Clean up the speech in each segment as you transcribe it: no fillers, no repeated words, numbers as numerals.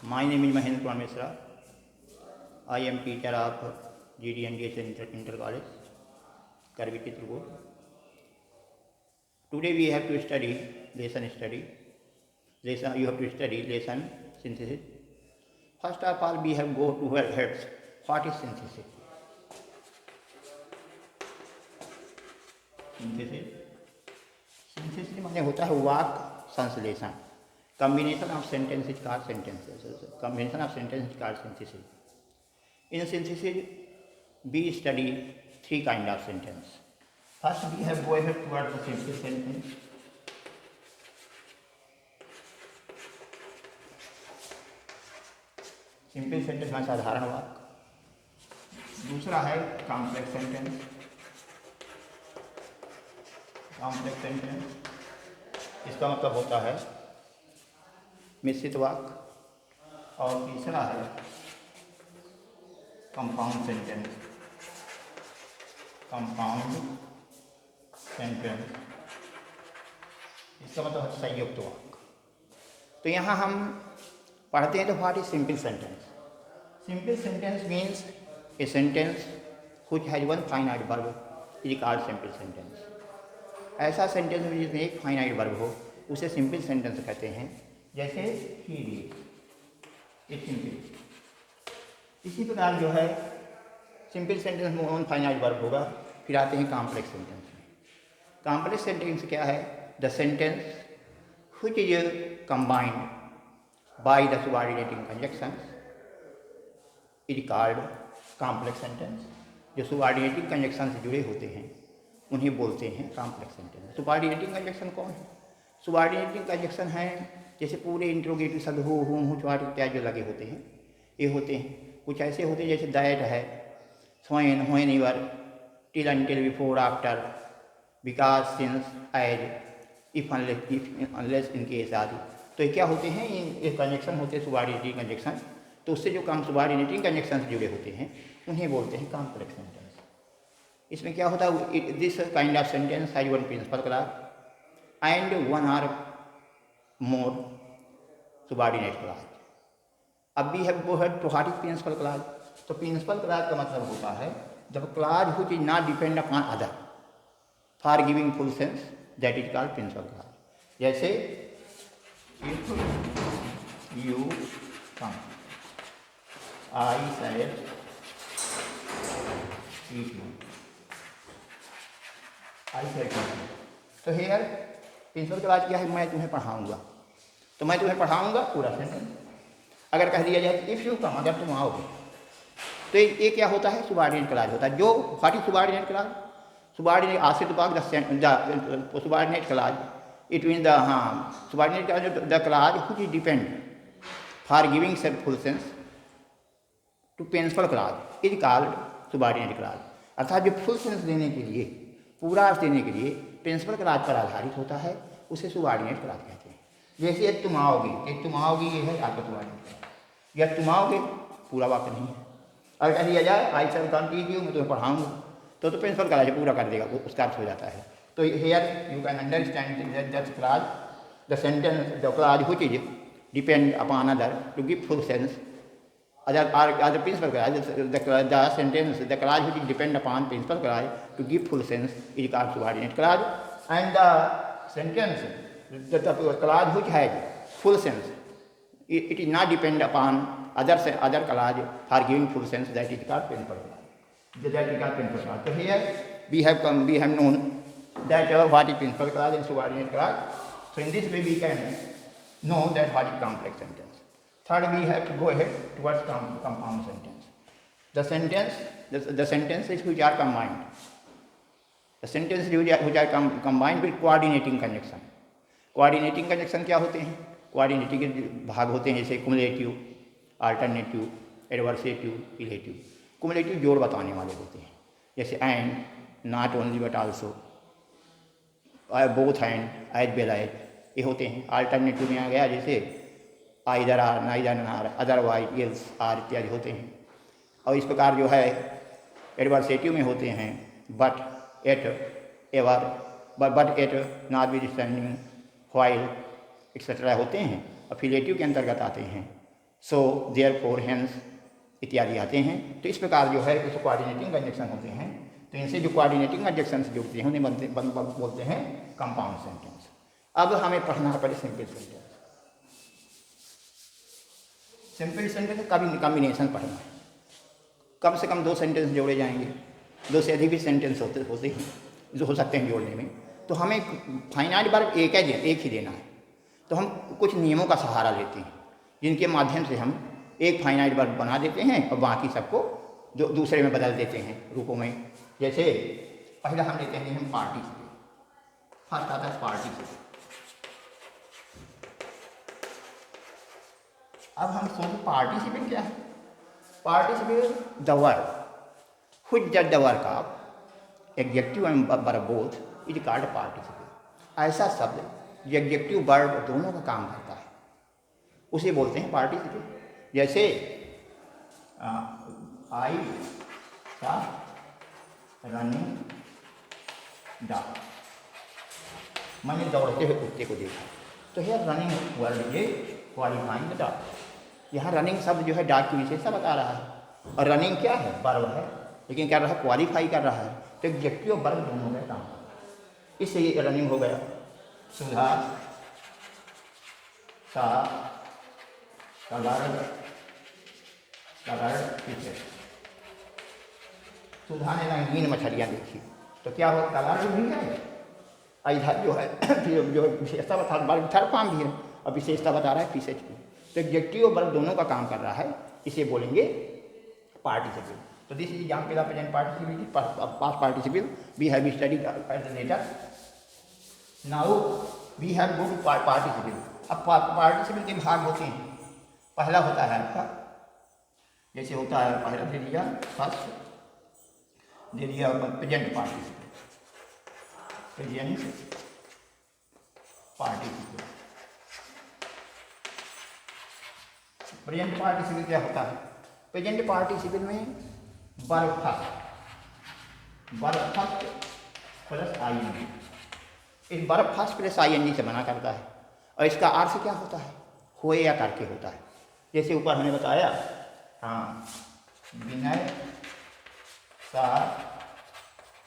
My name is Mahendra Kumar Mishra. I am teacher of GDNDS Inter College, Karvi Chitrapur. Today we have to study lesson. You have to study lesson synthesis. First of all, we have go to heads. What is synthesis? Synthesis माने होता है वाक्य संश्लेषण. Combination of sentences called sentences. Combination of sentences called synthesis. In synthesis, we study three kinds of sentence. First, we have go ahead towards the simple sentence. Simple sentence में साधारण वाक्य. दूसरा है कॉम्प्लेक्स सेंटेंस. कॉम्प्लेक्स सेंटेंस इसका मतलब होता है मिश्रित वाक्य. और तीसरा है कंपाउंड सेंटेंस. कंपाउंड सेंटेंस इसका मतलब है संयुक्त वाक्य. तो यहाँ हम पढ़ते हैं तो what is simple sentence. Simple sentence means a sentence which has one finite verb is called simple sentence. ऐसा सेंटेंस जिसमें एक फाइनाइट वर्ब हो उसे सिंपल सेंटेंस कहते हैं. जैसे ही रीड सिंपल. इसी प्रकार जो है सिंपल सेंटेंस में वन फाइनाइट वर्ब होगा. फिर आते हैं कॉम्प्लेक्स सेंटेंस में. कॉम्प्लेक्स सेंटेंस क्या है? The sentence which is combined by the subordinating conjunctions is called complex sentence. जो subordinating conjunction से जुड़े होते हैं उन्हें बोलते हैं complex sentence. subordinating conjunction कौन है? subordinating conjunction है जैसे पूरे इंट्रोगेटिव शब्द हो, हूँ, च्वाट इत्यादि जो लगे होते हैं ये होते हैं. कुछ ऐसे होते हैं जैसे दैट है, when, whenever, till, until, before, after, because, since, as, if, unless, in case आदि. तो ये क्या होते हैं? ये कंजक्शन होते हैं सुबार्डिनेटिंग कंजक्शन. तो उससे जो काम सुबार्डिनेटिंग कंजक्शन से जुड़े होते हैं उन्हें बोलते हैं कॉम्प्लेक्स सेंटेंस. इसमें क्या होता है? This kind of sentence has one principal clause and one or more subordinate clause. अब we have go head to what is principal clause. तो प्रिंसिपल क्लॉज का मतलब होता है जब clause which is not depend upon other for giving full sense, that is called principal clause. जैसे if you come, I said eat you. I said come. तो hair principal clause क्या है? मैं तुम्हें पढ़ाऊंगा. तो मैं तुम्हें पढ़ाऊंगा पूरा सेंटेंस. अगर कह दिया जाए इफ़ यू कम, अगर तुम आओगे, तो ये क्या होता है? सुबार्डिनेट क्लॉज होता है. जो व्हाट इज सुबार्डिनेट क्लॉज? सुबार्डिनेट आश्रित वाक्य सुबार्डिनेट clause. It means the subordinate the clause which is depend for giving full sense to principal clause is called subordinate clause. अर्थात जो फुल सेंस देने के लिए, पूरा अर्थ देने के लिए प्रिंसिपल क्लॉज पर आधारित होता है उसे सुबार्डिनेट क्लॉज कहते हैं. जैसे यदि तुम आओगे, ये है आपका सुबार्डिनेट क्लॉज. यदि तुम आओगे पूरा वाक्य नहीं है. अगर कह दिया जाए आई शैल कम टू यू, मैं तुम्हें पढ़ाऊंगा, तो प्रिंसिपल क्लॉज पूरा कर देगा, उसका अर्थ हो जाता है. So here you can understand that clause, the sentence, the clause which is depend upon other to give full sense. Other principal clause, the sentence, the clause which depend upon principal clause to give full sense is called subordinate clause. And the sentence, the clause which has full sense, it is not depend upon other clause for giving full sense, that is called principal clause. That is called principal clause. So here we have known that what is principal clause and subordinate clause. So in this way we can know that what is complex sentence. Third, we have to go ahead towards compound sentence. The sentences which are combined. The sentences which are combined with coordinating conjunction. Coordinating conjunction क्या होते हैं? Coordinating के भाग होते हैं जैसे cumulative, alternative, adversative, relative. Cumulative जोड़ बताने वाले होते हैं जैसे and, not only but also, both and, as well as, ये होते हैं. अल्टरनेटिव में आ गया जैसे either or, neither nor, otherwise, else or इत्यादि होते हैं. और इस प्रकार जो है एडवर्सेटिव में होते हैं but, yet, ever, but yet, notwithstanding, while etcetera होते हैं. अफिलेटिव के अंतर्गत आते हैं सो देयर फोर हैंड्स इत्यादि आते हैं। तो इस प्रकार जो है कुछ कोऑर्डिनेटिंग कंजक्शन होते हैं। तो इनसे जो कोऑर्डिनेटिंग कंजक्शन जुड़ते हैं उन्हें बोलते हैं कंपाउंड सेंटेंस। अब हमें पढ़ना है पहले सिंपल सेंटेंस। सिंपल सेंटेंस का भी कॉम्बिनेशन पढ़ना है। कम से कम 2 सेंटेंस जोड़े जाएंगे, 2 से अधिक भी सेंटेंस होते हैं जो हो सकते हैं जोड़ने में। तो हमें फाइनाइट वर्ब एक ही देना है। तो हम कुछ नियमों का सहारा लेते हैं जिनके माध्यम से हम एक फाइनाइट वर्ब बना देते हैं और बाकी सबको जो दूसरे में बदल देते हैं रूपों में। जैसे पहला हम लेते हैं हम पार्टिसिपेट। फर्स्ट आता है पार्टिसिपेट। अब हम सोचें पार्टिसिपेट क्या है। पार्टिसिपेट द वर्ब व्हिच जज the work of adjective and verb both is called participate. ऐसा शब्द जो एडजेक्टिव वर्ब दोनों का काम करता है उसे बोलते हैं पार्टिसिपेट। जैसे आई सा रनिंग डॉग, मैंने दौड़ते हुए कुत्ते को देखा। तो यह रनिंग वर्ड ये क्वालिफाइंग द डॉग। यहाँ रनिंग शब्द जो है डॉग की विशेषता बता रहा है और रनिंग क्या है वर्ब है, लेकिन क्या रहा क्वालिफाई कर रहा है। तो एडजेक्टिव और वर्ब दोनों का काम करता है। इससे ये रनिंग हो गया। सुधा सा कलर्ड फिशेस। सुधा ने रंगीन मछलियाँ देखी। तो क्या हो कलर्ड भी है, इधर जो है फिर जो विशेषता बता वर्ब थर्ड फॉर्म भी है और विशेषता बता रहा है फिशेज की। तो एडजेक्टिव और वर्ब दोनों का काम कर रहा है, इसे बोलेंगे पार्टिसिपल। तो this is example of present participle, past participle. We have studied later, now we have go to participle. अब पार्टिसिपल के भाग होते हैं। पहला होता है आपका, जैसे होता है पहला दे दिया फर्स्ट दे दिया present participle. Present participle, present participle क्या होता है। प्रेजेंट पार्टिसिपल में वर्ब फर्स्ट प्लस आईएनजी। इस वर्ब फर्स्ट प्लस आईएनजी से बना करता है और इसका अर्थ क्या होता है होए या करके होता है। जैसे ऊपर हमने बताया, हाँ विनय सा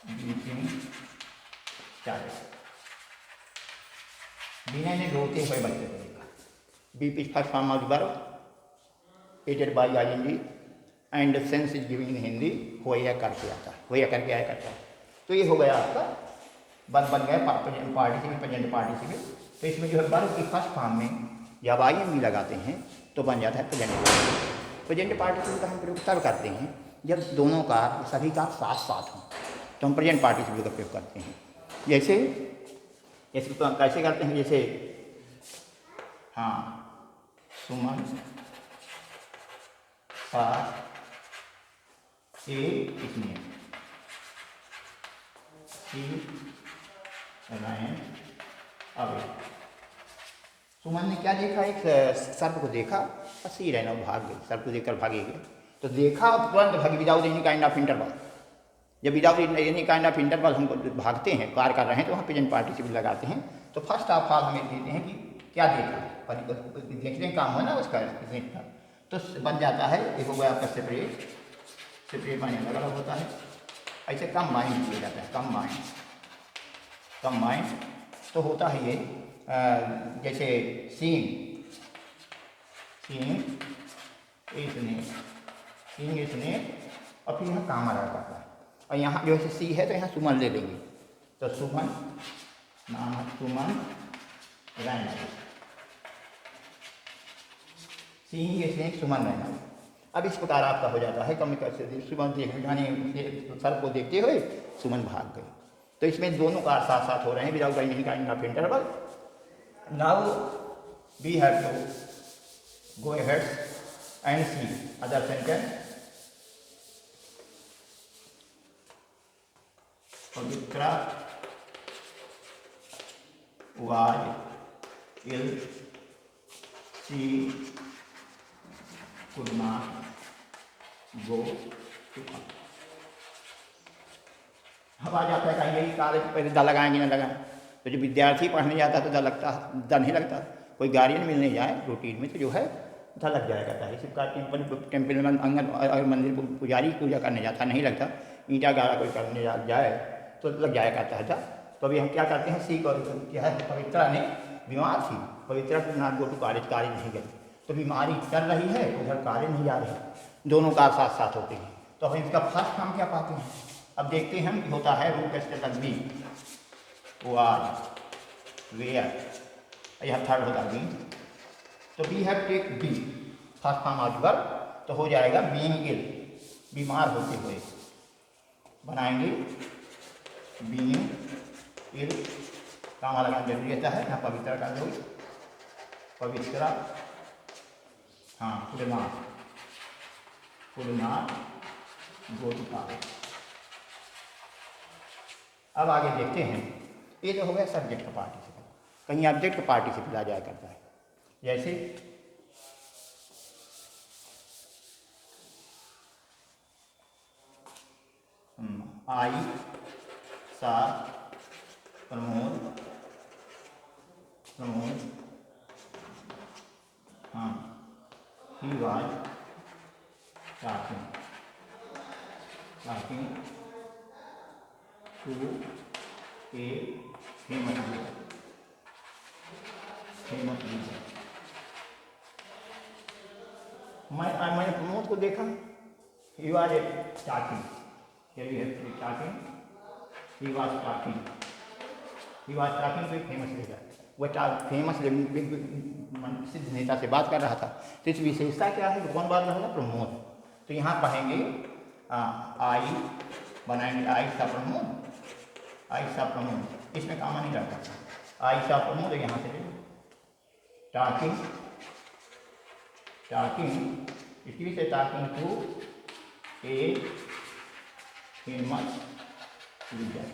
बीटिंग चाइल्ड। विनय ने रोते हुए बच्चे को देखा। B is first form of verb added by I N G and sense is giving in Hindi हो या करके आता है, हो या करके आया करता है। तो ये हो गया आपका बन गया पार्टिसिपल प्रेजेंट पार्टिसिपल। तो इसमें जो है वर्ब की फर्स्ट फॉर्म में जब आईएनजी लगाते हैं तो बन जाता है प्रेजेंट पार्टिसिपल। प्रेजेंट पार्टिसिपल का हम प्रयोग तब करते हैं जब दोनों का सभी का साथ साथ हों, तो हम प्रेजेंट पार्टिसिपल का प्रयोग करते हैं। जैसे तो कैसे करते हैं, जैसे हाँ सुमन सा इसने अवे। सुमन ने क्या देखा, एक सर्प को देखा और सी रहना भाग गई, सर्प को देखकर भागेगी। तो देखा और तुरंत भागी without any kind of interval. जब without any kind of interval हम भागते हैं, कार्य कर रहे हैं, तो वहाँ प्रेजेंट पार्टिसिपल लगाते हैं। तो फर्स्ट ऑफ ऑल हमें देते हैं कि क्या देखा, देखने का काम है ना उसका, तो बन जाता है। एक हो गया आपका सेपरेट माने अलग अलग होता है। ऐसे कंबाइंड किया जाता है, कंबाइंड तो होता है ये जैसे सीन इसने और फिर यहाँ काम आ जाता है। और यहाँ जो है सी है तो यहाँ सुमन ले लेंगे। तो सुमन नाम है सुमन रैना, सीइंग इसने सुमन रैना। अब इस प्रकार आपका हो जाता है कम कैसे सुमन देखने सर को देखते हुए सुमन भाग गए। तो इसमें दोनों का साथ साथ हो रहे हैं without any kind of interval. Now we have to go ahead and see other sentence. Pavitra was ill, she could not go to college। अब आ जाता है कहीं यही कॉलेज पहले डर लगाएंगे ना लगाएं। तो जो विद्यार्थी पढ़ने जाता है तो डर नहीं लगता। कोई गार्जियन मिलने जाए रूटीन में तो जो है अच्छा लग जाया करता है। शिव का टेम्पल में अगर मंदिर पुजारी पूजा करने जाता नहीं लगता, ईंटा गाड़ा कोई करने जाए तो लग जाया करता है। तो अभी हम क्या करते हैं, सीख और क्या है, पवित्रा ने बीमार थी, Pavitra to not go to college, college नहीं गई, तो बीमारी चल रही है उधर कॉलेज नहीं जा रही, दोनों का साथ साथ होते हैं। तो हम इसका फर्स्ट काम क्या पाते हैं, अब देखते हैं हम होता है root status B was were, यह थर्ड होगा बी, तो we have take B first form of verb, तो हो जाएगा बीइंग इल, बीमार होते हुए, बनाएंगे बीइंग इल, काम लगाना जरूरी रहता है। यहाँ पवित्र का जो पवित्रा, हाँ could not go to college. अब आगे देखते हैं, ये जो हो गया सब्जेक्ट का पार्टिसिपल, कहीं ऑब्जेक्ट का पार्टिसिपल आ जाया करता है, जैसे आई सा प्रमोद, हाँ he was talking to a famous leader. मैंने प्रमोद को देखा, he was talking, he was talking to a famous leader, वह फेमस सिद्ध नेता से बात कर रहा था। तो इस विशेषता क्या है, कौन बात रहा है, प्रमोद। तो यहाँ पढ़ेंगे आई, बनाएंगे आई सा प्रमोद, इसमें काम नहीं रहता, आई सा प्रमोद, यहाँ से टॉकिंग, इसकी से talking to a famous leader,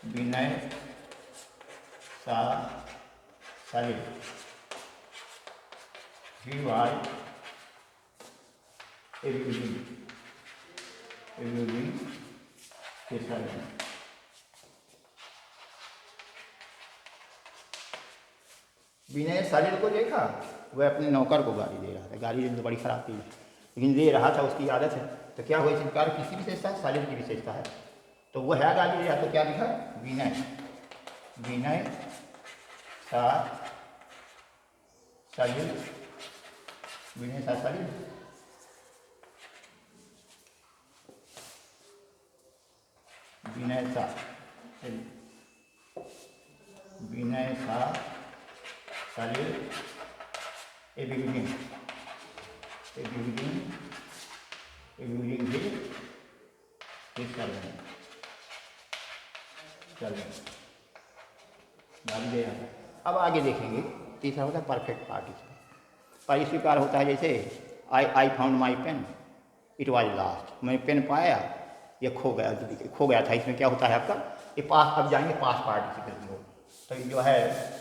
Vinay Salil, he was reviewing his servant. Vinay Salil को देखा, वह अपने नौकर को गाली दे रहा था, गाली देना तो बड़ी खराब थी, लेकिन दे रहा था, उसकी आदत है। तो क्या हुआ, इस प्रकार किसकी विशेषता है, सलिल की विशेषता है, तो वह है गाली दे रहा, तो क्या लिखा, विनय सलिल, विनय सा सलिल, विनय सा सलिल, ए बिगिनिंग गाली दे रहा था। अब आगे देखेंगे, तीसरा होता है परफेक्ट पार्टिसिपल। पर इस प्रकार होता है जैसे I found my pen, it was last, मैं पेन पाया, ये खो गया था। इसमें क्या होता है आपका, ये पास, अब जाएंगे पास पार्टिसिपल की ओर। तो जो है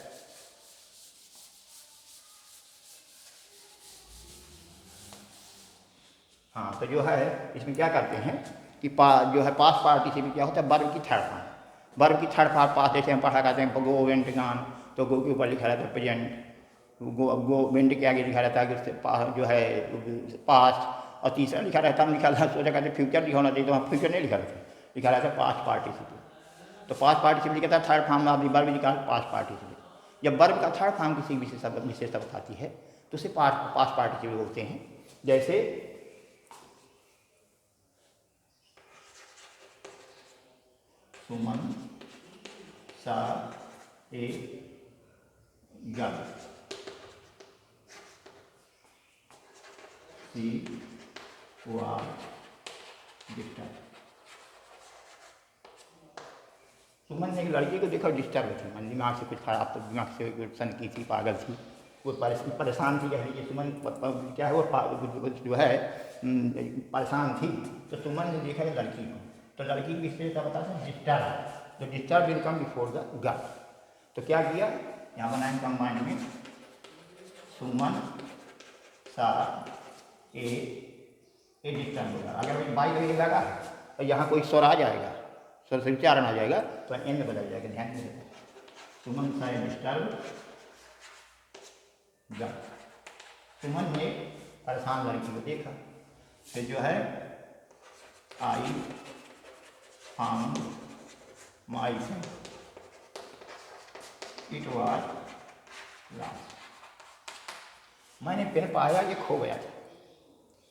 हाँ, तो जो है इसमें क्या करते हैं कि जो है पास पार्टिसिपल क्या होता है, वर्ब की थर्ड फॉर्म, वर्ब की थर्ड फॉर्म पास, जैसे हम पढ़ा करते हैं गो वेंट गॉन, तो गो के ऊपर लिखा रहता है प्रेजेंट, गो वेंट के आगे लिखा रहता है जो है पास्ट, और तीसरा लिखा रहता है, सोचा करते फ्यूचर लिखा होना चाहिए, तो वहाँ फ्यूचर नहीं लिखा रहता है पास्ट पार्टिसिपल। तो पास्ट पार्टिसिपल लिखा था थर्ड फॉर्म, आप वर्ब लिखा पास्ट पार्टिसिपल। जब वर्ब का थर्ड फॉर्म किसी विशेषता बताती है तो उसे पास्ट पार्टिसिपल बोलते हैं। जैसे Suman saw a girl, she was disturb. Suman ने एक लड़की को देखा डिस्टर्ब थी, मन दिमाग से कुछ खराब, तो दिमाग से सन की थी, पागल थी, वो परेशान थी। कह लीजिए सुमन क्या है, वो जो है परेशान थी। तो सुमन ने देखा लड़की को, तो लड़की की विशेषता बताते हैं डिस्टर्ब, तो disturb will come before the girl. तो क्या किया, यहाँ बनाए कंबाइंड में सुमन सा ए डिस्टर्ब होगा। अगर बाई वही लगा तो यहाँ कोई स्वर आ जाएगा, स्वर से उच्चारण आ जाएगा, तो एन में बदल जाएगा, ध्यान दें। Suman side disturb the. Suman ने परेशान लड़की को देखा, फिर जो है I found my pen, it was lost. मैंने पेन पाया, ये खो गया था।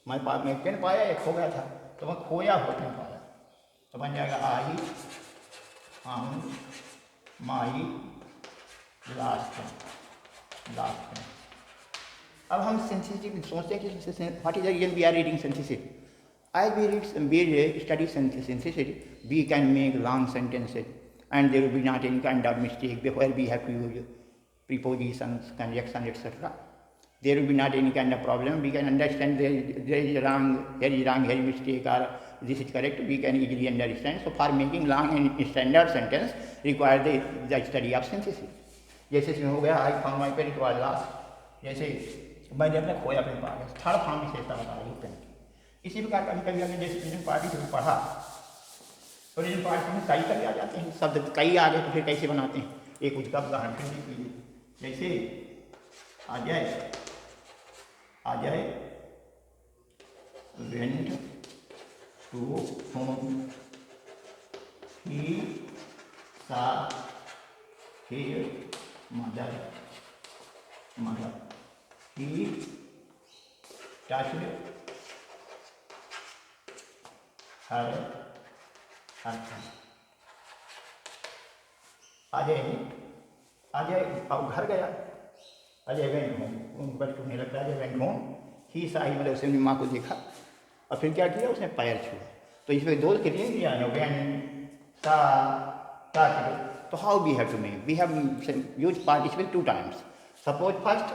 मैं पेन पाया, ये खो गया था, तो मैं खोया हुआ पेन पाया, तो बन जाएगा I found my last pen. अब हम सिंथेसिस सोचते हैं कि what is the reason we are reading synthesis. As we study synthesis, we can make long sentences and there will be not any kind of mistake where we have to use prepositions, conjunction, etc. There will be not any kind of problem. We can understand there is wrong, here is wrong, here is mistake, or this is correct. We can easily understand. So for making long and standard sentence require the study of synthesis. जैसे इसमें हो गया I found my pen, it was lost। जैसे मैंने अपने खोया pen पा गया, थर्ड फॉर्म विशेषता बता रही पेन की। इसी प्रकार कभी कभी हमने जैसे रीजन पार्टी से पढ़ा, तो रीजन पार्टी में कई कभी आ जाते हैं शब्द, कई आ गए तो फिर कैसे बनाते हैं, एक उसका उदाहरण फिर लीजिए। जैसे आ जाए वेंट टू होम, ही सा हियर मदर, ही टच्ड हर अजय अब घर गया, अजय वेंट होम, उनको बच्चों नहीं लगता अजय वेंट होम, ही साही मतलब उसने माँ को देखा और फिर क्या किया, उसने पैर छुआ। तो इसमें दो क्रियाएं दिया है, वेन सा टच्ड। तो how we have to make, we have use participle 2 times। Suppose first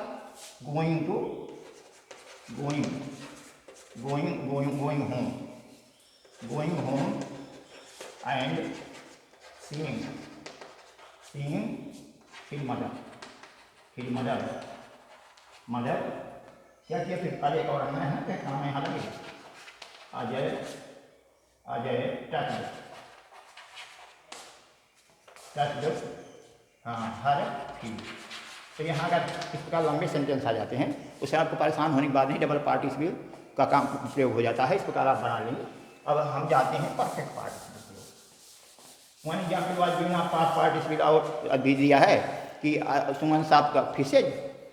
going to going home, going home and seeing his mother क्या किया, फिर अजय का और है ना, क्या काम है यहाँ लगे, अजय टच हाँ हर फील। तो यहाँ अगर इस प्रकार लंबे सेंटेंस आ जाते हैं, उससे आपको परेशान होने की बात नहीं, डबल पार्टिसिपल का काम प्रयोग हो जाता है, इस प्रकार आप बना लेंगे। अब हम जाते हैं perfect participle. One example was given of past participle, और अभी दिया है कि सुमन साहब का फिशेज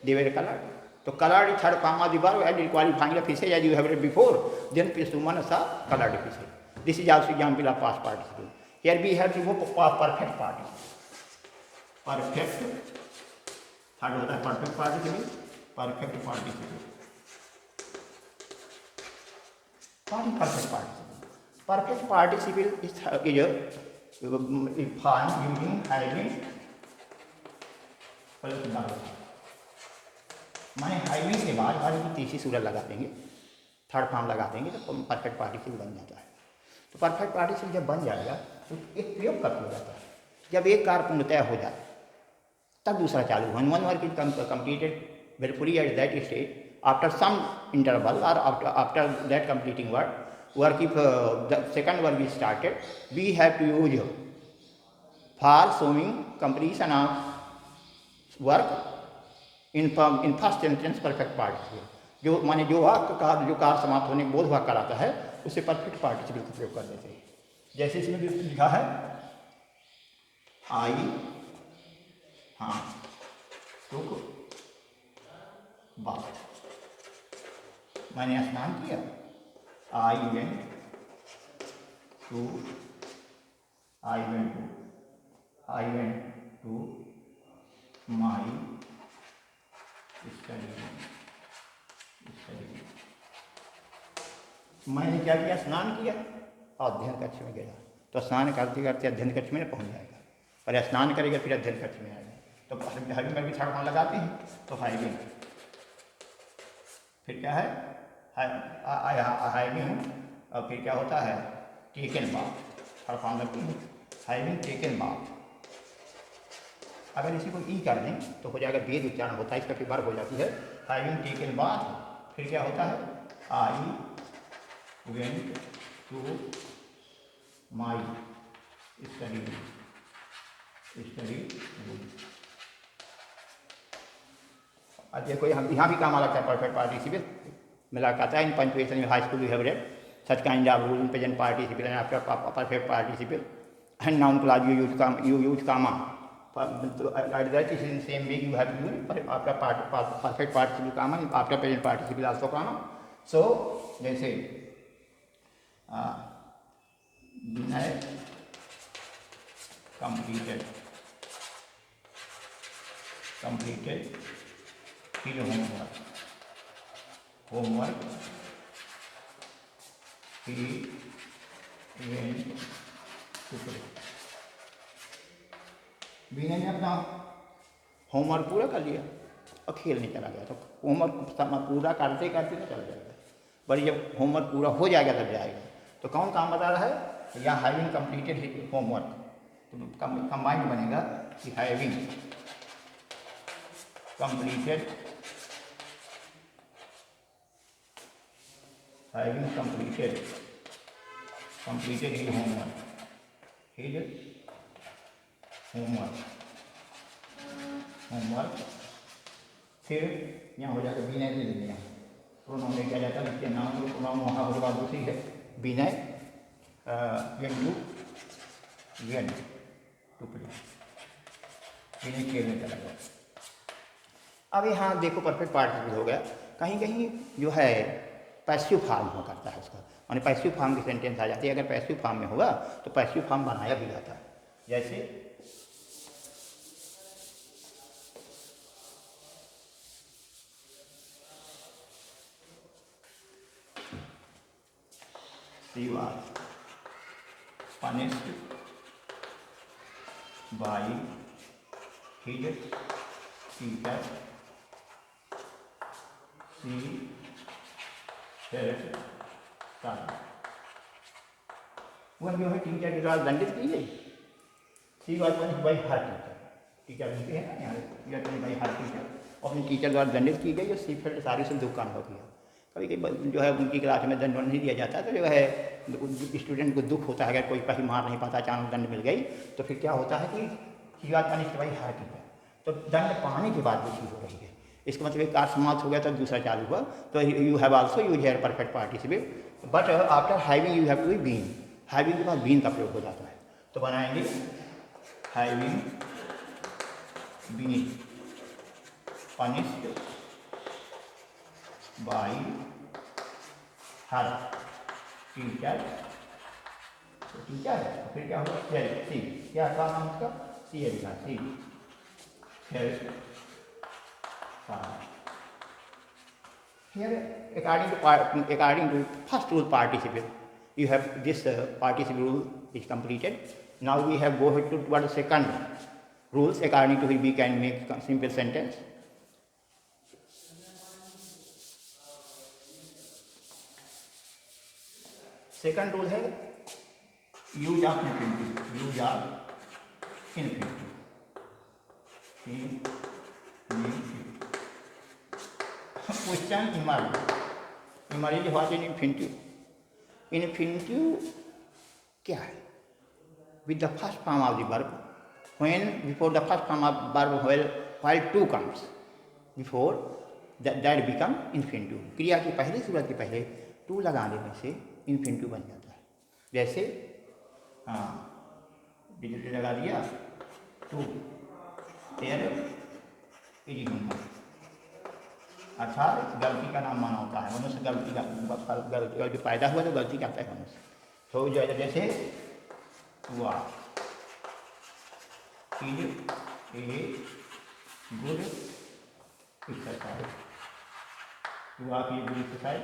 दे वर कलर्ड। तो coloured third comma the verb and qualifying the fishes as you have read before, then Suman साहब coloured fishes. This is also example of past participle. Here we have to go perfect participle. Perfect third होता है perfect participle, perfect participle. Perfect participle, perfect participle is formed using having plus डाल, माने hiving के बाद वाली की तीसरी सूरत लगा देंगे, थर्ड फॉर्म लगा देंगे तो परफेक्ट पार्टिसिपल बन जाता है। तो परफेक्ट पार्टिसिपल जब बन जाएगा तो एक प्रयोग कब हो जाता है, जब एक कार्य पूर्णतः हो जाए तब दूसरा चालू। One work is completed wellfully at that stage after some interval और after that completing work if the second work is started, we have to use for showing completion of work in first sentence perfect participle। जो माने जो वाक्य का जो कार्य समाप्त होने के बोध वाक्य कराता है उसे परफेक्ट पार्टिसिपल का प्रयोग कर देते हैं। जैसे इसमें लिखा है आई हाँ टुक बाथ, मैंने स्नान किया। I went to my study। मैंने क्या किया, स्नान किया और अध्ययन कक्ष में गया। तो स्नान करते करते अध्ययन कक्ष में पहुंच जाएगा, और स्नान करेगा फिर अध्ययन कक्ष में आएगा। तो हाइविंग में भी थर्ड फॉर्म लगाते हैं, तो हाइविंग फिर क्या है हाइविंग, और फिर क्या होता है टेकन बाथ, थर्ड फॉर्म लगती है हाइविंग टेकन बाथ। अगर इसी को ई कर दें तो हो जाएगा वेद उच्चारण होता है, इसका फिर वर्ब हो जाती है हाइविंग टेकन बाथ। फिर क्या होता है I went to my study room. और देखो यहाँ भी काम आ लगता है परफेक्ट पार्टिसिपल मिला कहता है इन पंचुएशन में high school you have red such kind of rule in present participle and after perfect participle and noun class you use comma at that is in same way you have used after perfect participle comma after present participle also comma. So जैसे Vinay completed his homework he went to play. विनय ने अपना homework पूरा कर लिया और खेलने चला गया, तो होमवर्क पूरा करते करते तो चल जाएगा, बड़ी जब होमवर्क पूरा हो जाएगा तब जाएगा। तो कौन काम बता रहा है, या हैविंग कंप्लीटेड होमवर्क, तो कंबाइंड बनेगा कि हैविंग कंप्लीटेड ही होमवर्क फिर यहाँ हो जाता है विनय ले लेंगे, यहाँ प्रोनाउन में क्या जाता है, नाम तो प्रोनाउन वहाँ होने बाद दूसरी है विनय वेंट टू प्ले, विनय खेलने चला गया। अब यहाँ देखो परफेक्ट पार्टिसिपल हो गया, कहीं कहीं जो है पैसिव फॉर्म हो करता है उसका, माने पैसिव फॉर्म की सेंटेंस आ जाती है। अगर पैसिव फॉर्म में होगा तो पैसिव फॉर्म बनाया भी जाता है, जैसे she was punished by his teacher, she felt sorry। वह जो है टीचर के द्वारा दंडित की गई, she was punished by her teacher, teacher बनते हैं ना यहाँ टीचर बाई हर टीचर, अपने टीचर द्वारा दंडित की गई और सी फेल्ट सारी से दुख का अनुभव किया। कभी कभी जो है उनकी क्लास में दंड नहीं दिया जाता, तो जो है स्टूडेंट को दुख होता है, अगर कोई कहीं मार नहीं पाता, अचानक दंड मिल गई तो फिर क्या होता है कि she was punished by her teacher, तो दंड पाने के बाद भी चीज़ हो रही है, इसका मतलब एक कार्य समाप्त हो गया तो दूसरा चालू हुआ। तो you have also use here perfect participle, but after having you have to been, having के बाद बीन का प्रयोग हो जाता है, तो बनाएंगे having been punished by her teacher, तो टीचर है, फिर क्या होगा सी, क्या था नाम उसका, सी है लिखा, सी help. Here, according to first rule participle, you have this participle rule is completed. Now we have go ahead to what the second rules, according to which we can make simple sentence. Second rule है use of infinitive, Question emerge what is infinitive? Infinitive क्या है? With the first form of the verb, when before the first form of verb while to comes before that become infinitive। क्रिया की पहली सूरत के पहले to लगा देने से infinitive बन जाता है। जैसे डिजिटल लगा दिया to there is human, अर्थात गलती का नाम माना होता है, मनुष्य गलती का जो पैदा हुआ तो गलती करता है मनुष्य। तो जैसे हुआ इज ए गुड एक्सरसाइज, हुआ की गुड एक्सरसाइज,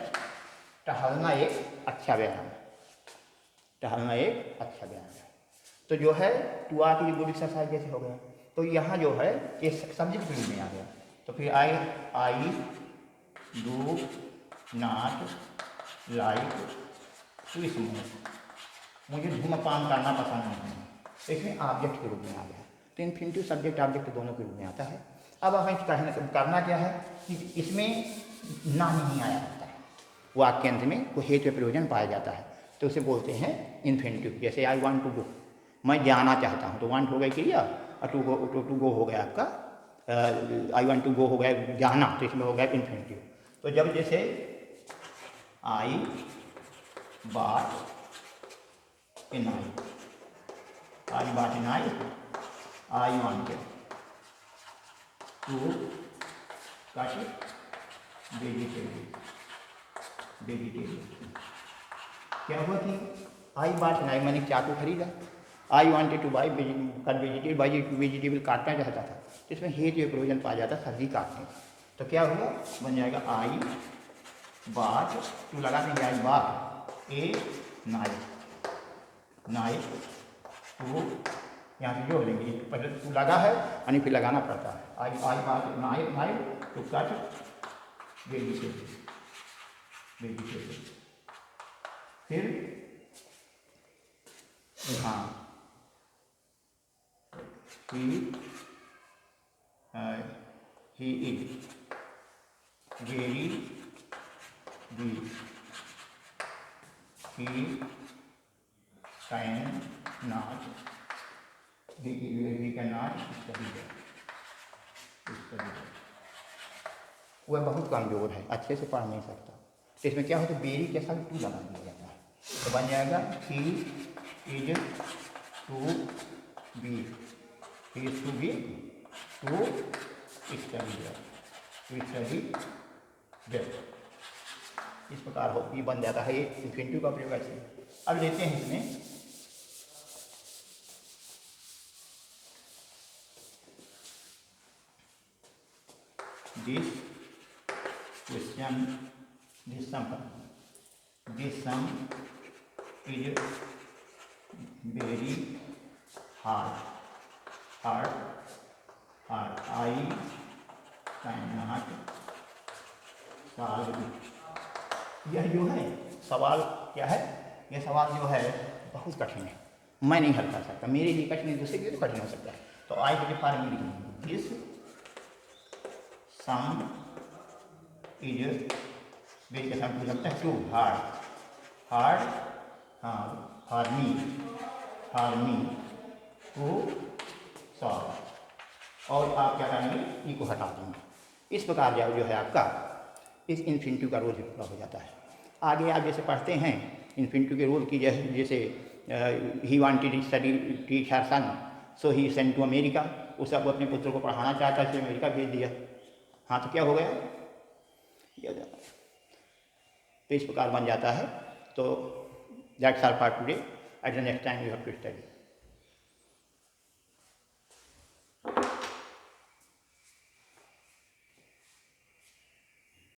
टहलना एक अच्छा व्यायाम है, टहलना एक अच्छा व्यायाम है। तो जो है टुआ की गुड एक्सरसाइज जैसे हो गया, तो यहाँ जो है ये सब्जेक्ट के रूप में आ गया, तो फिर I do not like to smoke, मुझे धूम्रपान करना पसंद नहीं है, तो इसमें ऑब्जेक्ट के रूप में आ गया। तो इन्फिनिटिव सब्जेक्ट ऑब्जेक्ट दोनों के रूप में आता है। अब हमें करना क्या है कि इसमें ना नहीं आया होता है, वाक्य अंत में कोई हेतु प्रयोजन पाया जाता है, तो उसे बोलते हैं इन्फिनिटिव। जैसे आई वांट टू गो, मैं जाना चाहता हूँ, तो वांट हो गई क्रिया और टू गो हो गया आपका आई वांट टू गो हो गया जाना, तो इसमें हो गया इन्फिनिटिव। तो जब जैसे आई bought in I, I bought in I wanted to cut vegetable. क्या हुआ कि आई बात नहीं, मैंने चाकू खरीदा, I wanted to buy cut vegetable काटना चाहता था, तो इसमें हेट ये प्रोविजन पाया जाता है सब्जी काटने। तो क्या हुआ, बन जाएगा आई बात, टू लगा देंगे आई बात ए नाइफ, नाइफ टू यहाँ से जोड़ लेंगे, पहले टू लगा है यानी फिर लगाना पड़ता है। I bought knife, knife to cut vegetable, फिर हाँ he is very weak, he cannot study that। वह बहुत कमजोर है, अच्छे से पढ़ नहीं सकता। तो इसमें क्या होता है, बेरी के साथ टू लगा दिया जाता है, तो बन जाएगा he is too weak, he is too weak to study that. इस प्रकार हो ये बन जाता है, ये इन्फिनिटिव का प्रयोग ऐसे। अब लेते हैं इसमें this question, this some is very hard, I can not solve it. यह जो है सवाल क्या है, यह सवाल जो है बहुत कठिन है, मैं नहीं हल कर सकता, मेरे लिए कठिन है, दूसरे के लिए तो कठिन हो सकता है। तो आई के फॉर्म लिखेंगे, दिस सम इज बेस के साथ लगता है टू हार्ड हाँ फॉर मी टू सॉल्व। और आप क्या करेंगे, ई को हटा देंगे। इस प्रकार जो है आपका इस इन्फिनिटिव का रोल पूरा हो जाता है। आगे आप जैसे पढ़ते हैं इन्फिनिटिव के रोल की, जैसे he wanted study teach her son so he sent to America, उस सब अपने पुत्र को पढ़ाना चाहता है, इसलिए अमेरिका भेज दिया। हाँ तो क्या हो गया, तो इस प्रकार बन जाता है। तो that's all for today, at the next time you have to study.